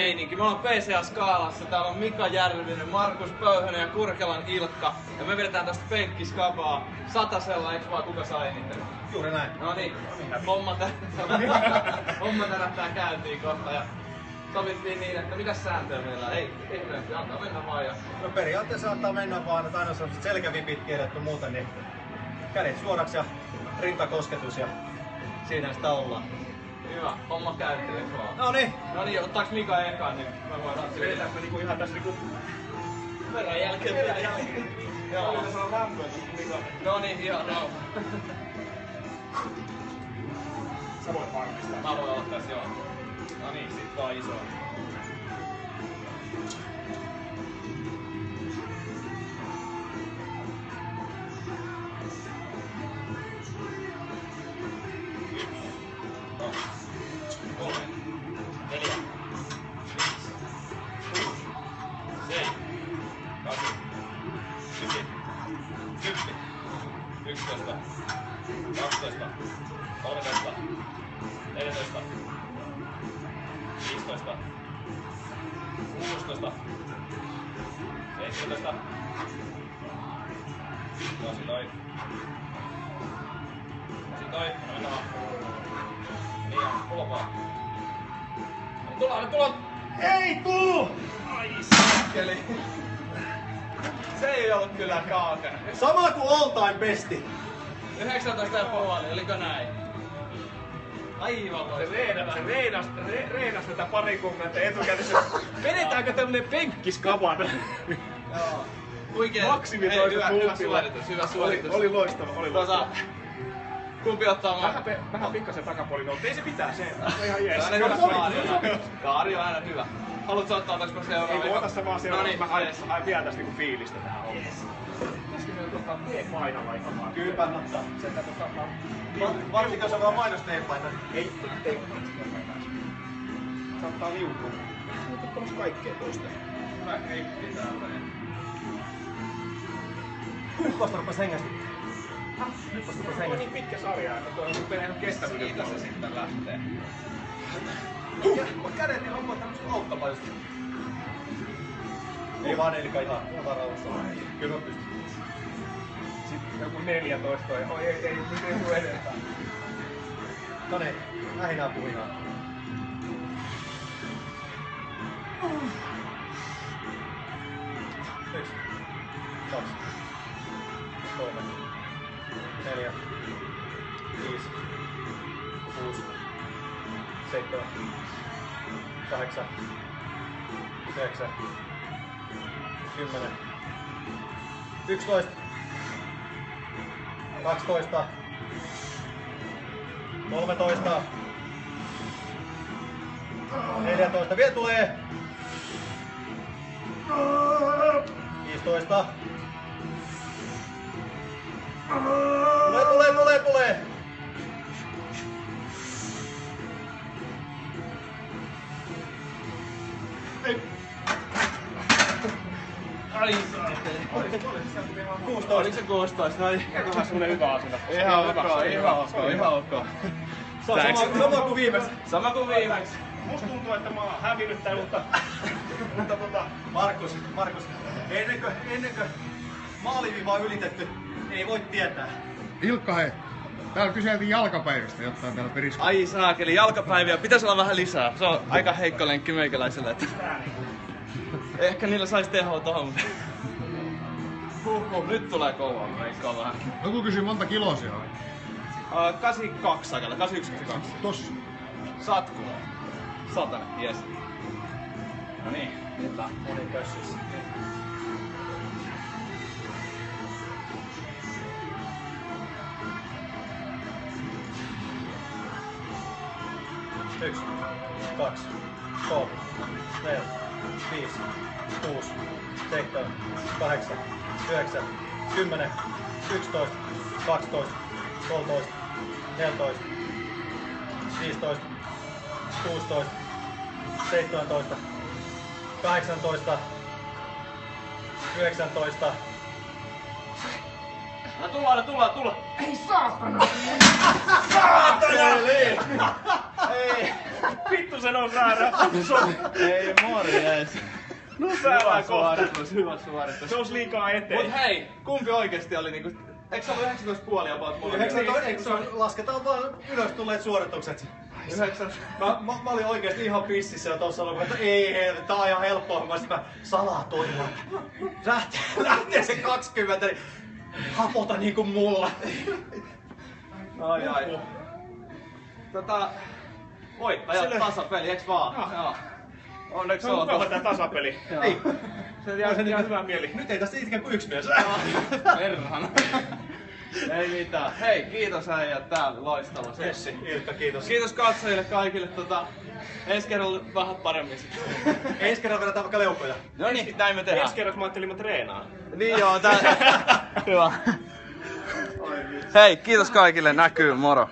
meininki. Me ollaan PCA-skaalassa. Täällä on Mika Järvinen, Markus Pöyhönen ja Kurkelan Ilkka. Ja me vedetään tästä penkkiskapaa satasella, eiks vaan kuka sai eniten? Juuri näin. Noniin, homma tärähtää käyntiin kohta. Ja sovittiin niin, että mitäs sääntöjä meillä ei hirveästi, antaa mennä vaan. Ja... No periaatteessa antaa mennä vaan, että aina on selkävipit kielletty muuten, niin kädet suoraksi ja rintakosketus ja siinä sitä ollaan. Hyvä, homma käyttelee vaan. Noniin, ottaaks Mika ekaan, niin mä voin ratsia. vedetäänkö niinku ihan tässä niinku Verran jälkeen. Joo. Joo. Tässä on lämpöä tässä Mika. Noniin, ihan rauha. Sä voit varmistaa. Mä voin olla tässä, joo. No niin, sit vaan iso. Tullaan! Ei tuu! Ai saakeli! Se ei ollut kyllä kaakana. Sama kuin all time besti. 19,5, oliko näin? Aivan Se reenas tätä pari kuukautta etukäteen. Vedetäänkö tämmönen penkkiskavan? Joo. Huikee. Maksimitoista hyvä suoritus. Oli loistava. Kumpi ottaa Vähän pikkasen takapuoli nousi. Ei se pitää se. On ihan jees. Kaari on aina hyvä. Haluatko ottaa otaisiko seuraava? Ei ota se vaan seuraava. Noniin, Mä haen vielä tästä niinku fiilistä tähän hommaan. Pitäisikö me ottaa T-painava aika vaan? Kyllä kannattaa. Sen Varsinkin jos on vaan mainosteepaina. Ei. Saattaa liukua. Nyt on tuossa kaikkea toista. Hyvä, ei mitään väliä. Vasta rupes hengästyttää. Nyt vasta rupes Se on niin pitkä sarja, että tuo menee ihan kestävyyden. Siitä se sitten lähtee. Kädet niin hommaa tämmöstä auttamaan just. Ei vaan Elika ihan rauhassa. Kyllä mä pystyn. Sitten joku 14 ja ei tuu edempää. No niin, lähinää puhinaa. Yksi, 2, 3, 4, 5, 6, 7, 8, 9, 10, 11, 12, 13, 14, vielä tulee! 15. Tulee! Ai saakeli. 16. Oliko se 16? No niin. Vähän semmonen hyvä asento. Ihan ok. Se on sama kuin viimeksi. Sama kuin viimeksi. Musta tuntuu, että mä oon hävinnyt tän, mutta Markus, ennen kuin maaliviiva on ylitetty, ei voi tietää. Ilkka, hei. Täällä kyseltiin jalkapäivistä jotain täällä perissä. Ai saakeli, jalkapäiviä. Pitäis olla vähän lisää. Se on aika heikko lenkki meikäläiselle. Että... Ehkä niillä sais tehoa tohon. Nyt tulee kovaa, veikkaa vähän. Joku kysyy monta kiloa siellä on. 82 sakalla, 81, Tossa. Satku. 100, jes. No niin, nyt Moni kössissä. Yksi, 2, 3, 4, 5, 6, 7, 8, 9, 10, 11, 12, 13, 14, 15, 16, 17, 18, 19. Tullaan! ei saatana! Saatana! Ei! Vittu sen on väärä. Ei morjes. No väärä kohta. Hyvä suoritus. Se olisi liikaa eteen. Mut hei, kumpi oikeesti oli niinku... Eikö se ollut 19,5 about mulle? Eikö se lasketaan vaan ylös tulleet suoritukset? 9. Mä olin oikeesti ihan pississä jo tossa lopussa, että ei helvetti, tää on ihan helppoa. Mä sitten salaa toivon. Lähtee se 20, niin hapota niinku mulla. Ai. Voittajat tasapeli, eiks vaan? Joo. Onneksi Se on mukava olkoon. tää tasapeli. Ei. Se jää ihan hyvä mieli. Nyt ei tästä ikään kuin yksi mies. Perhana. Ei mitään. Hei, kiitos äijät. Tää oli loistava sessi. Ilkka, kiitos. Kiitos katsojille kaikille. Ensi kerralla vähän paremmin sitten. Ensi kerralla vedetään vaikka leukoja. No niin, näin me tehdään. Ensi kerralla mä ajattelin, mä treenaan. Niin joo, hyvä. Hei, kiitos kaikille. Näkyy, moro.